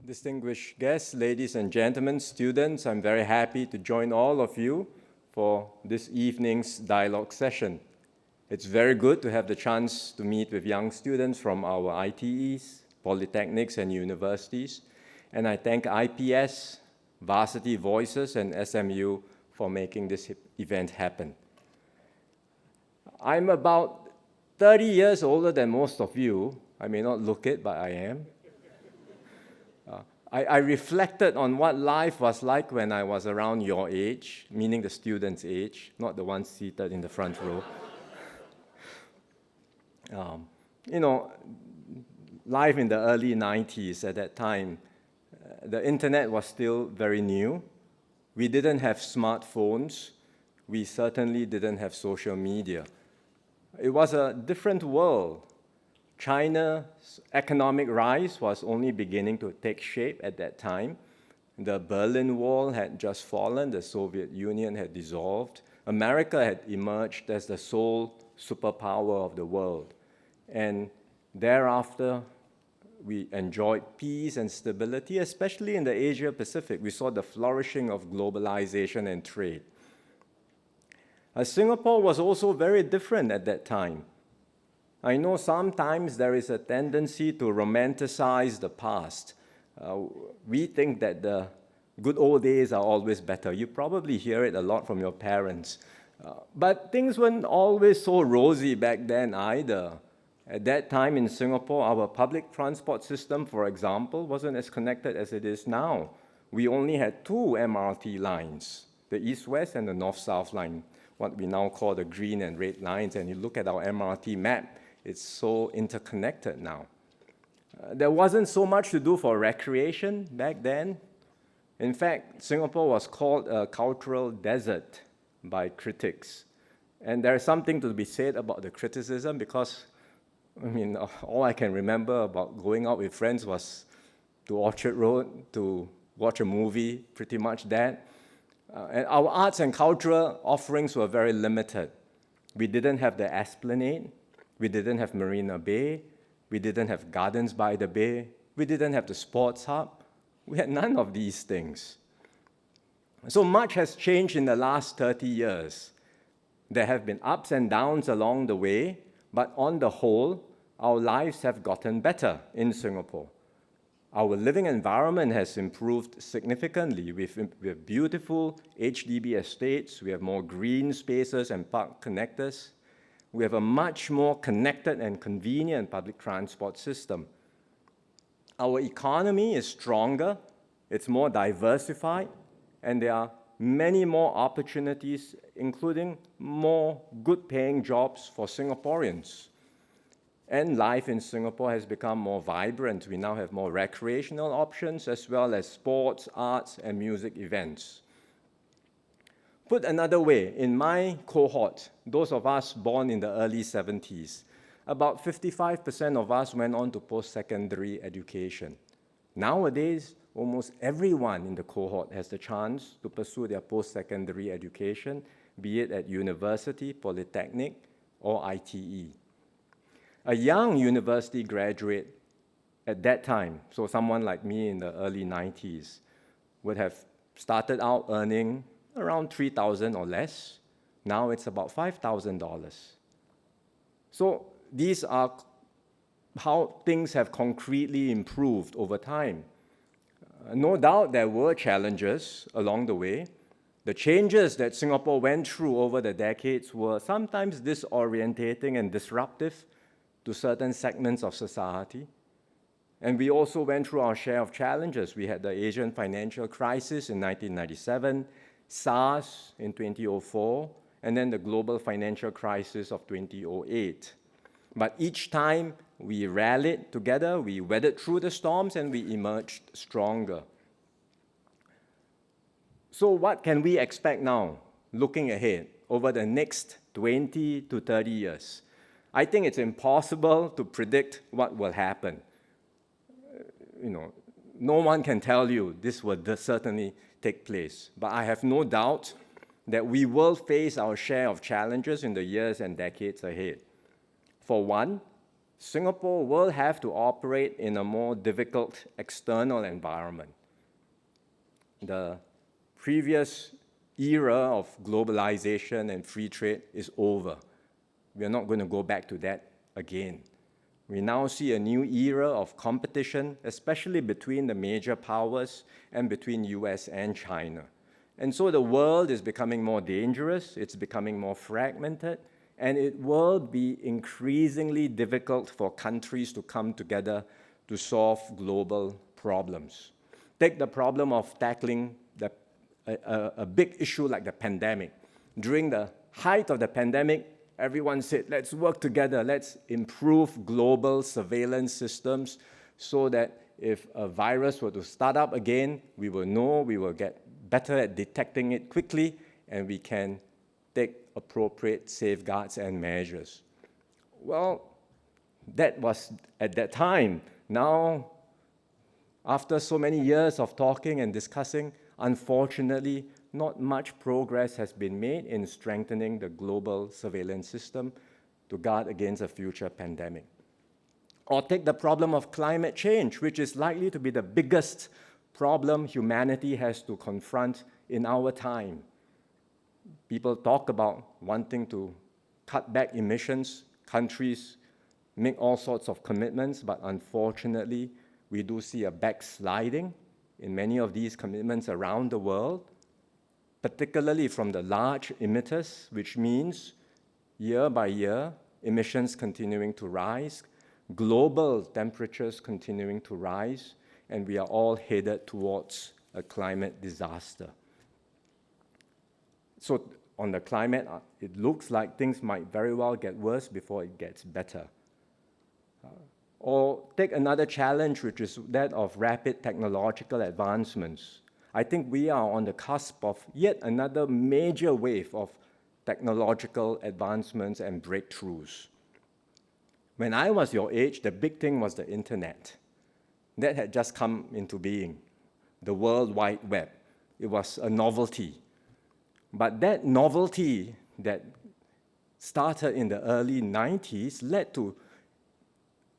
Distinguished guests, ladies and gentlemen, students, I'm very happy to join all of you for this evening's dialogue session. It's very good to have the chance to meet with young students from our ITEs, polytechnics, and universities. And I thank IPS, Varsity Voices, and SMU for making this event happen. I'm about 30 years older than most of you. I may not look it, but I am. I reflected on what life was like when I was around your age, meaning the student's age, not the one seated in the front row. Life in the early 90s at that time, the internet was still very new. We didn't have smartphones. We certainly didn't have social media. It was a different world. China's economic rise was only beginning to take shape at that time. The Berlin Wall had just fallen, the Soviet Union had dissolved, America had emerged as the sole superpower of the world. And thereafter, we enjoyed peace and stability, especially in the Asia-Pacific. We saw the flourishing of globalization and trade. Singapore was also very different at that time. I know sometimes there is a tendency to romanticize the past. We think that the good old days are always better. You probably hear it a lot from your parents. But things weren't always so rosy back then either. At that time in Singapore, our public transport system, for example, wasn't as connected as it is now. We only had two MRT lines, the East-West and the North-South line, what we now call the green and red lines. And you look at our MRT map, it's so interconnected now. There wasn't so much to do for recreation back then. In fact, Singapore was called a cultural desert by critics. And there's something to be said about the criticism because, all I can remember about going out with friends was to Orchard Road to watch a movie, pretty much that. And our arts and cultural offerings were very limited. We didn't have the Esplanade. We didn't have Marina Bay. We didn't have Gardens by the Bay. We didn't have the Sports Hub. We had none of these things. So much has changed in the last 30 years. There have been ups and downs along the way, but on the whole, our lives have gotten better in Singapore. Our living environment has improved significantly. We have beautiful HDB estates. We have more green spaces and park connectors. We have a much more connected and convenient public transport system. Our economy is stronger, it's more diversified, and there are many more opportunities, including more good-paying jobs for Singaporeans. And life in Singapore has become more vibrant. We now have more recreational options, as well as sports, arts, and music events. Put another way, in my cohort, those of us born in the early 70s, about 55% of us went on to post-secondary education. Nowadays, almost everyone in the cohort has the chance to pursue their post-secondary education, be it at university, polytechnic, or ITE. A young university graduate at that time, so someone like me in the early 90s, would have started out earning around $3,000 or less. Now it's about $5,000. So these are how things have concretely improved over time. No doubt there were challenges along the way. The changes that Singapore went through over the decades were sometimes disorientating and disruptive to certain segments of society. And we also went through our share of challenges. We had the Asian financial crisis in 1997, SARS in 2004, and then the global financial crisis of 2008. But each time we rallied together, we weathered through the storms, and we emerged stronger. So what can we expect now, looking ahead, over the next 20 to 30 years? I think it's impossible to predict what will happen. No one can tell you this will certainly take place. But I have no doubt that we will face our share of challenges in the years and decades ahead. For one, Singapore will have to operate in a more difficult external environment. The previous era of globalization and free trade is over. We are not going to go back to that again. We now see a new era of competition, especially between the major powers and between US and China. And so the world is becoming more dangerous, it's becoming more fragmented, and it will be increasingly difficult for countries to come together to solve global problems. Take the problem of tackling a big issue like the pandemic. During the height of the pandemic, everyone said, let's work together, let's improve global surveillance systems so that if a virus were to start up again, we will know, we will get better at detecting it quickly, and we can take appropriate safeguards and measures. Well, that was at that time. Now, after so many years of talking and discussing, unfortunately, not much progress has been made in strengthening the global surveillance system to guard against a future pandemic. Or take the problem of climate change, which is likely to be the biggest problem humanity has to confront in our time. People talk about wanting to cut back emissions. Countries make all sorts of commitments, but unfortunately, we do see a backsliding in many of these commitments around the world, particularly from the large emitters, which means year by year, emissions continuing to rise, global temperatures continuing to rise, and we are all headed towards a climate disaster. So on the climate, it looks like things might very well get worse before it gets better. Or take another challenge, which is that of rapid technological advancements. I think we are on the cusp of yet another major wave of technological advancements and breakthroughs. When I was your age, the big thing was the internet. That had just come into being, the World Wide Web. It was a novelty. But that novelty that started in the early 90s led to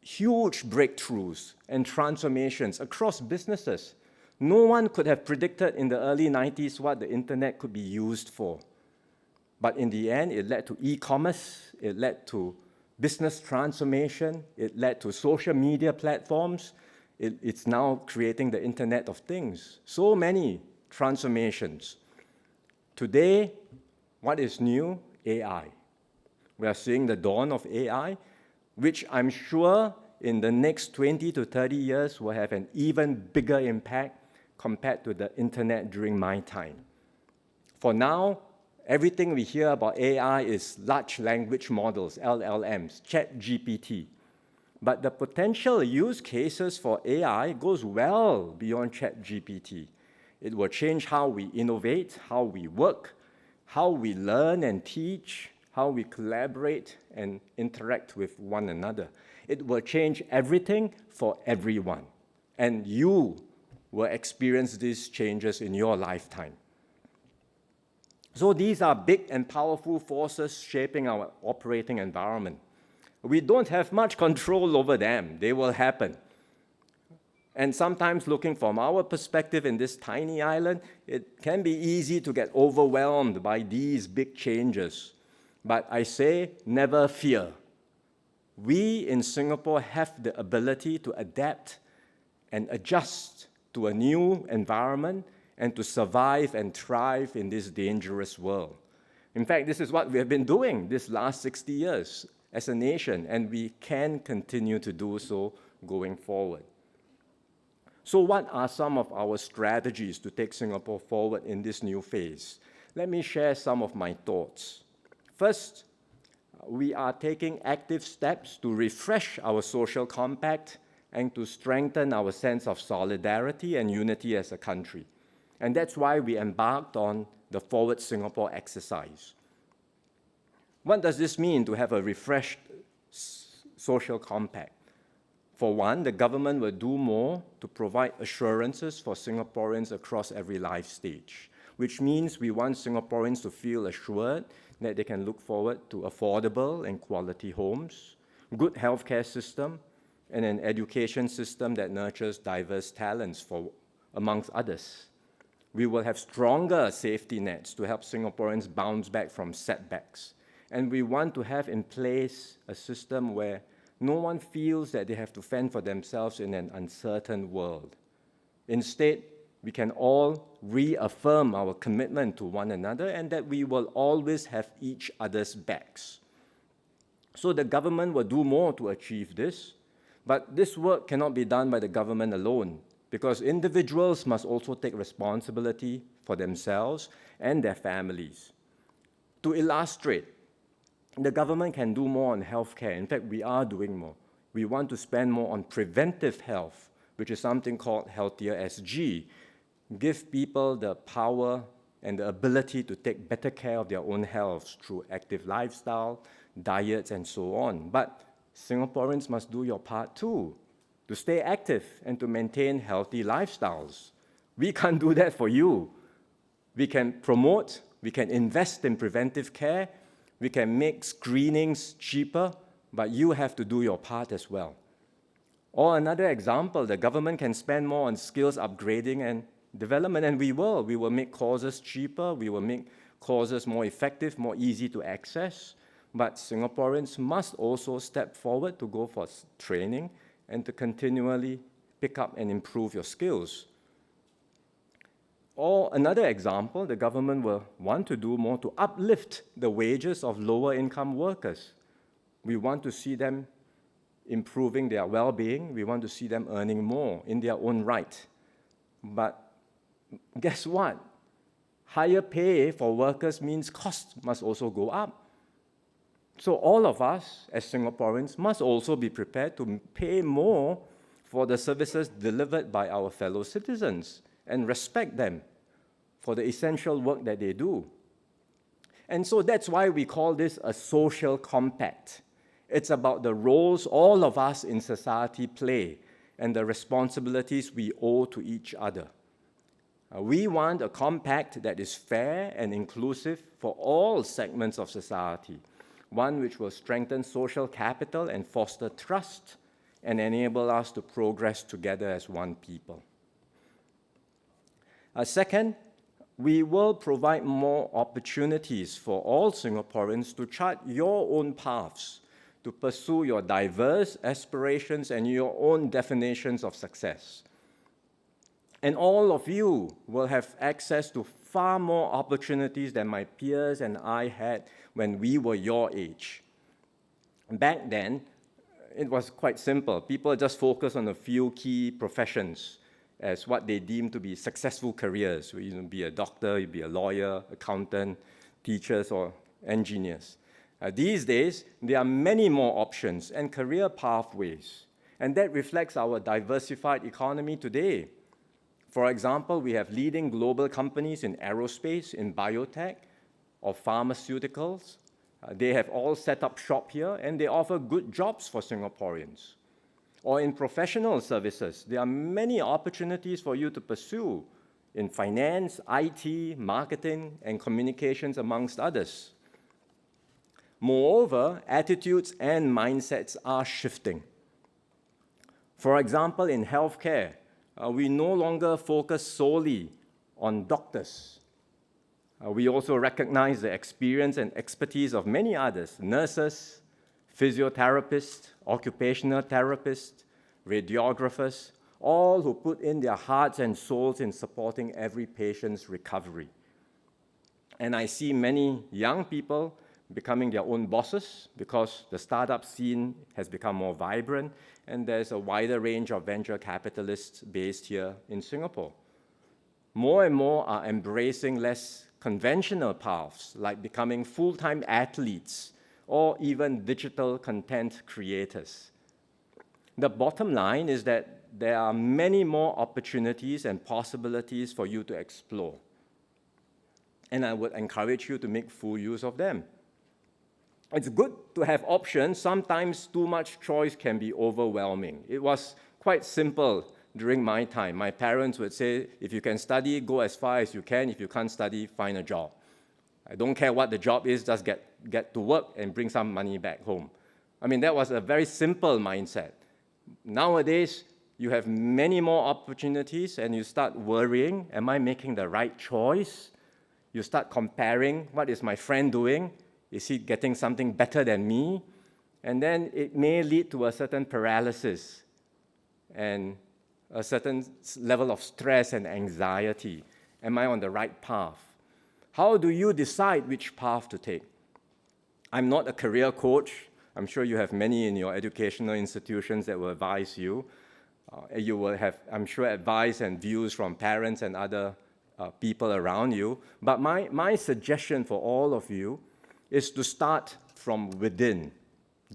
huge breakthroughs and transformations across businesses. No one could have predicted in the early 90s what the internet could be used for. But in the end, it led to e-commerce, it led to business transformation, it led to social media platforms, it's now creating the Internet of Things. So many transformations. Today, what is new? AI. We are seeing the dawn of AI, which I'm sure in the next 20 to 30 years will have an even bigger impact compared to the internet during my time. For now, everything we hear about AI is large language models, LLMs, ChatGPT. But the potential use cases for AI goes well beyond ChatGPT. It will change how we innovate, how we work, how we learn and teach, how we collaborate and interact with one another. It will change everything for everyone. And you will experience these changes in your lifetime. So these are big and powerful forces shaping our operating environment. We don't have much control over them. They will happen. And sometimes looking from our perspective in this tiny island, it can be easy to get overwhelmed by these big changes. But I say, never fear. We in Singapore have the ability to adapt and adjust to a new environment and to survive and thrive in this dangerous world. In fact, this is what we have been doing this last 60 years as a nation, and we can continue to do so going forward. So what are some of our strategies to take Singapore forward in this new phase? Let me share some of my thoughts. First, we are taking active steps to refresh our social compact and to strengthen our sense of solidarity and unity as a country. And that's why we embarked on the Forward Singapore exercise. What does this mean to have a refreshed social compact? For one, the government will do more to provide assurances for Singaporeans across every life stage, which means we want Singaporeans to feel assured that they can look forward to affordable and quality homes, good healthcare system, and an education system that nurtures diverse talents, amongst others. We will have stronger safety nets to help Singaporeans bounce back from setbacks. And we want to have in place a system where no one feels that they have to fend for themselves in an uncertain world. Instead, we can all reaffirm our commitment to one another and that we will always have each other's backs. So the government will do more to achieve this, but this work cannot be done by the government alone, because individuals must also take responsibility for themselves and their families. To illustrate, the government can do more on healthcare. In fact, we are doing more. We want to spend more on preventive health, which is something called Healthier SG. Give people the power and the ability to take better care of their own health through active lifestyle, diets, and so on. But Singaporeans must do your part too, to stay active and to maintain healthy lifestyles. We can't do that for you. We can promote, we can invest in preventive care, we can make screenings cheaper, but you have to do your part as well. Or another example, the government can spend more on skills upgrading and development, and we will. We will make courses cheaper, we will make courses more effective, more easy to access, but Singaporeans must also step forward to go for training and to continually pick up and improve your skills. Or another example, the government will want to do more to uplift the wages of lower income workers. We want to see them improving their well-being. We want to see them earning more in their own right. But guess what? Higher pay for workers means costs must also go up. So all of us as Singaporeans must also be prepared to pay more for the services delivered by our fellow citizens and respect them for the essential work that they do. And so that's why we call this a social compact. It's about the roles all of us in society play and the responsibilities we owe to each other. We want a compact that is fair and inclusive for all segments of society, one which will strengthen social capital and foster trust and enable us to progress together as one people. Second, we will provide more opportunities for all Singaporeans to chart your own paths, to pursue your diverse aspirations and your own definitions of success. And all of you will have access to far more opportunities than my peers and I had when we were your age. Back then, it was quite simple. People just focused on a few key professions as what they deemed to be successful careers. You can be a doctor, you be a lawyer, accountant, teachers, or engineers. These days, there are many more options and career pathways, and that reflects our diversified economy today. For example, we have leading global companies in aerospace, in biotech, or pharmaceuticals. They have all set up shop here, and they offer good jobs for Singaporeans. Or in professional services, there are many opportunities for you to pursue in finance, IT, marketing, and communications, amongst others. Moreover, attitudes and mindsets are shifting. For example, in healthcare, we no longer focus solely on doctors. We also recognize the experience and expertise of many others: nurses, physiotherapists, occupational therapists, radiographers, all who put in their hearts and souls in supporting every patient's recovery. And I see many young people becoming their own bosses because the startup scene has become more vibrant and there's a wider range of venture capitalists based here in Singapore. More and more are embracing less conventional paths, like becoming full-time athletes or even digital content creators. The bottom line is that there are many more opportunities and possibilities for you to explore. And I would encourage you to make full use of them. It's good to have options. Sometimes too much choice can be overwhelming. It was quite simple during my time. My parents would say, if you can study, go as far as you can. If you can't study, find a job. I don't care what the job is, just get to work and bring some money back home. I mean, that was a very simple mindset. Nowadays, you have many more opportunities and you start worrying, am I making the right choice? You start comparing, what is my friend doing? Is he getting something better than me? And then it may lead to a certain paralysis and a certain level of stress and anxiety. Am I on the right path? How do you decide which path to take? I'm not a career coach. I'm sure you have many in your educational institutions that will advise you. You will have, I'm sure, advice and views from parents and other people around you. But my suggestion for all of you is to start from within.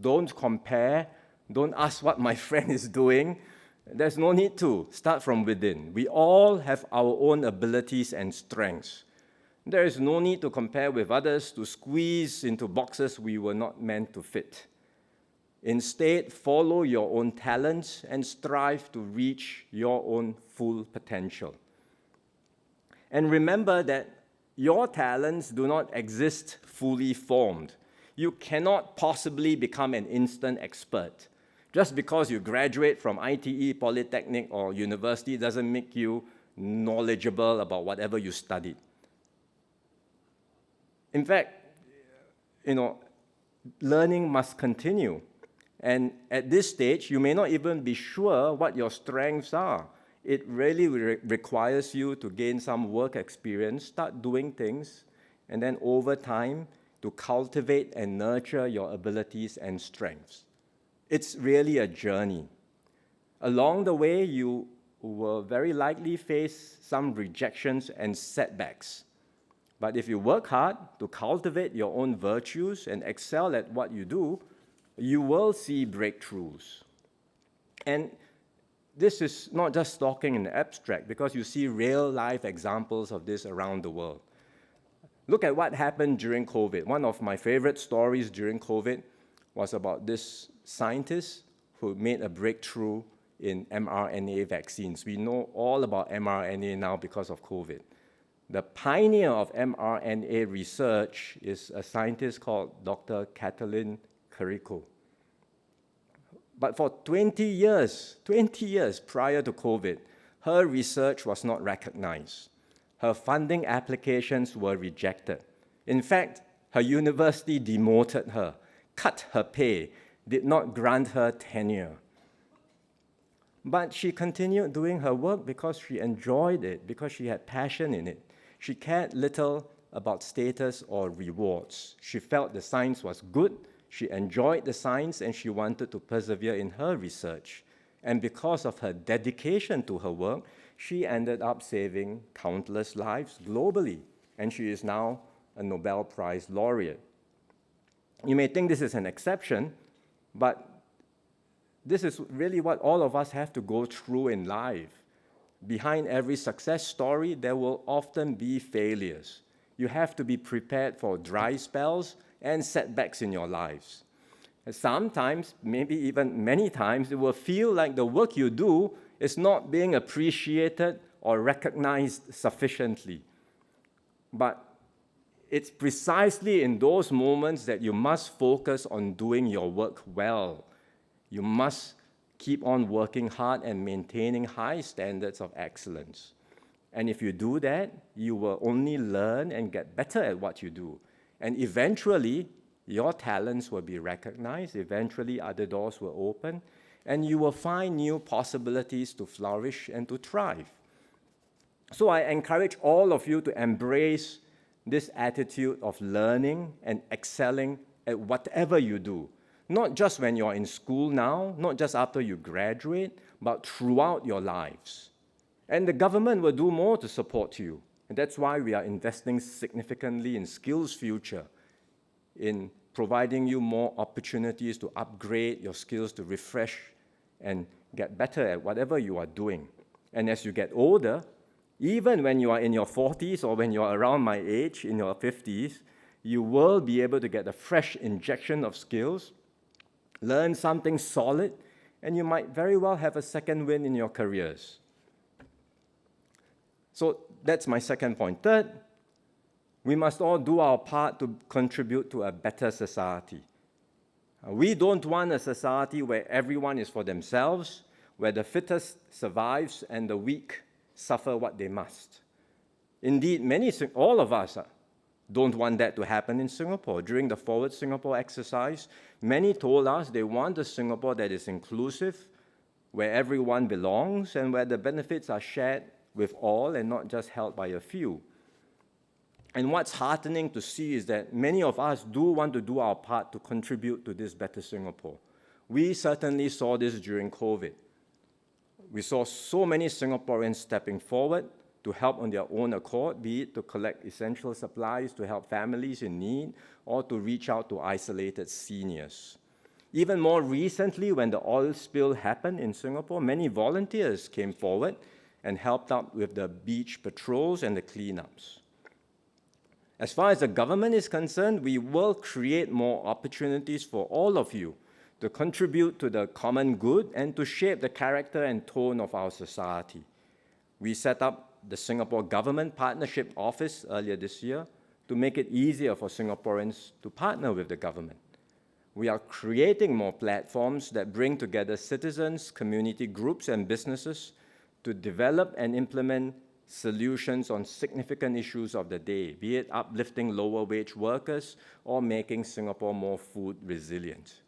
Don't compare. Don't ask what my friend is doing. There's no need to. Start from within. We all have our own abilities and strengths. There is no need to compare with others, to squeeze into boxes we were not meant to fit. Instead, follow your own talents and strive to reach your own full potential. And remember that your talents do not exist fully formed. You cannot possibly become an instant expert. Just because you graduate from ITE, Polytechnic, or university doesn't make you knowledgeable about whatever you studied. In fact, learning must continue. And at this stage, you may not even be sure what your strengths are. It really requires you to gain some work experience, start doing things, and then over time, to cultivate and nurture your abilities and strengths. It's really a journey. Along the way, you will very likely face some rejections and setbacks. But if you work hard to cultivate your own virtues and excel at what you do, you will see breakthroughs. And this is not just talking in the abstract, because you see real-life examples of this around the world. Look at what happened during COVID. One of my favorite stories during COVID was about this scientist who made a breakthrough in mRNA vaccines. We know all about mRNA now because of COVID. The pioneer of mRNA research is a scientist called Dr. Katalin Kariko. But for 20 years prior to COVID, her research was not recognized. Her funding applications were rejected. In fact, her university demoted her, cut her pay, did not grant her tenure. But she continued doing her work because she enjoyed it, because she had passion in it. She cared little about status or rewards. She felt the science was good, she enjoyed the science, and she wanted to persevere in her research. And because of her dedication to her work, she ended up saving countless lives globally, and she is now a Nobel Prize laureate. You may think this is an exception, but this is really what all of us have to go through in life. Behind every success story, there will often be failures. You have to be prepared for dry spells and setbacks in your lives. Sometimes, maybe even many times, it will feel like the work you do is not being appreciated or recognized sufficiently. But it's precisely in those moments that you must focus on doing your work well. You must keep on working hard and maintaining high standards of excellence. And if you do that, you will only learn and get better at what you do. And eventually, your talents will be recognized. Eventually, other doors will open. And you will find new possibilities to flourish and to thrive. So I encourage all of you to embrace this attitude of learning and excelling at whatever you do. Not just when you're in school now, not just after you graduate, but throughout your lives. And the government will do more to support you. And that's why we are investing significantly in Skills Future, in providing you more opportunities to upgrade your skills, to refresh and get better at whatever you are doing. And as you get older, even when you are in your 40s or when you are around my age, in your 50s, you will be able to get a fresh injection of skills, learn something solid, and you might very well have a second wind in your careers. So that's my second point. Third, we must all do our part to contribute to a better society. We don't want a society where everyone is for themselves, where the fittest survives and the weak suffer what they must. Indeed, all of us don't want that to happen in Singapore. During the Forward Singapore exercise, many told us they want a Singapore that is inclusive, where everyone belongs, and where the benefits are shared with all and not just held by a few. And what's heartening to see is that many of us do want to do our part to contribute to this better Singapore. We certainly saw this during COVID. We saw so many Singaporeans stepping forward to help on their own accord, be it to collect essential supplies to help families in need or to reach out to isolated seniors. Even more recently, when the oil spill happened in Singapore, many volunteers came forward and helped out with the beach patrols and the cleanups. As far as the government is concerned, we will create more opportunities for all of you to contribute to the common good and to shape the character and tone of our society. We set up the Singapore Government Partnership Office earlier this year to make it easier for Singaporeans to partner with the government. We are creating more platforms that bring together citizens, community groups, and businesses to develop and implement solutions on significant issues of the day, be it uplifting lower-wage workers or making Singapore more food resilient.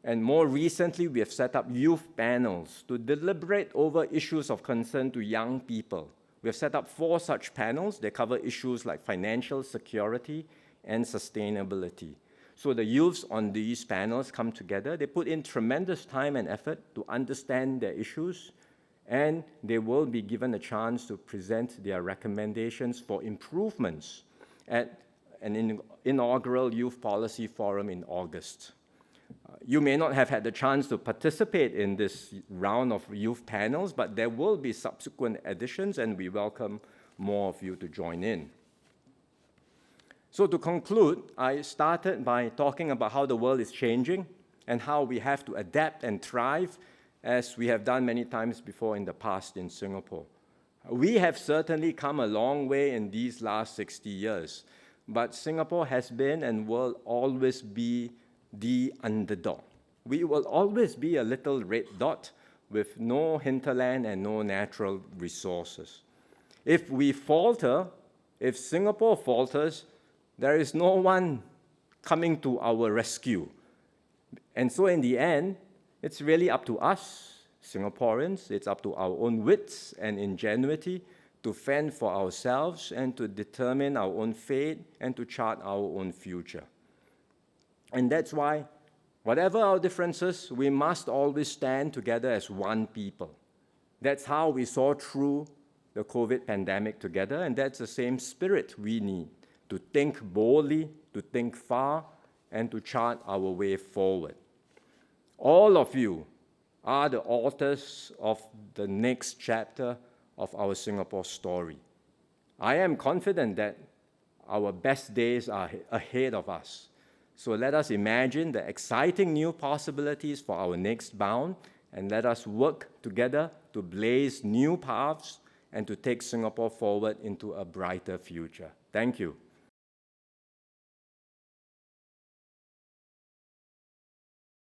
And more recently, we have set up youth panels to deliberate over issues of concern to young people. We have set up 4 such panels. They cover issues like financial security and sustainability. So the youths on these panels come together. They put in tremendous time and effort to understand their issues, and they will be given a chance to present their recommendations for improvements at an inaugural Youth Policy Forum in August. You may not have had the chance to participate in this round of youth panels, but there will be subsequent editions, and we welcome more of you to join in. So to conclude, I started by talking about how the world is changing and how we have to adapt and thrive, as we have done many times before in the past in Singapore. We have certainly come a long way in these last 60 years, but Singapore has been and will always be the underdog. We will always be a little red dot with no hinterland and no natural resources. If we falter, if Singapore falters, there is no one coming to our rescue. And so in the end, it's really up to us, Singaporeans, it's up to our own wits and ingenuity to fend for ourselves and to determine our own fate and to chart our own future. And that's why, whatever our differences, we must always stand together as one people. That's how we saw through the COVID pandemic together, and that's the same spirit we need to think boldly, to think far, and to chart our way forward. All of you are the authors of the next chapter of our Singapore story. I am confident that our best days are ahead of us. So let us imagine the exciting new possibilities for our next bound, and let us work together to blaze new paths and to take Singapore forward into a brighter future. Thank you.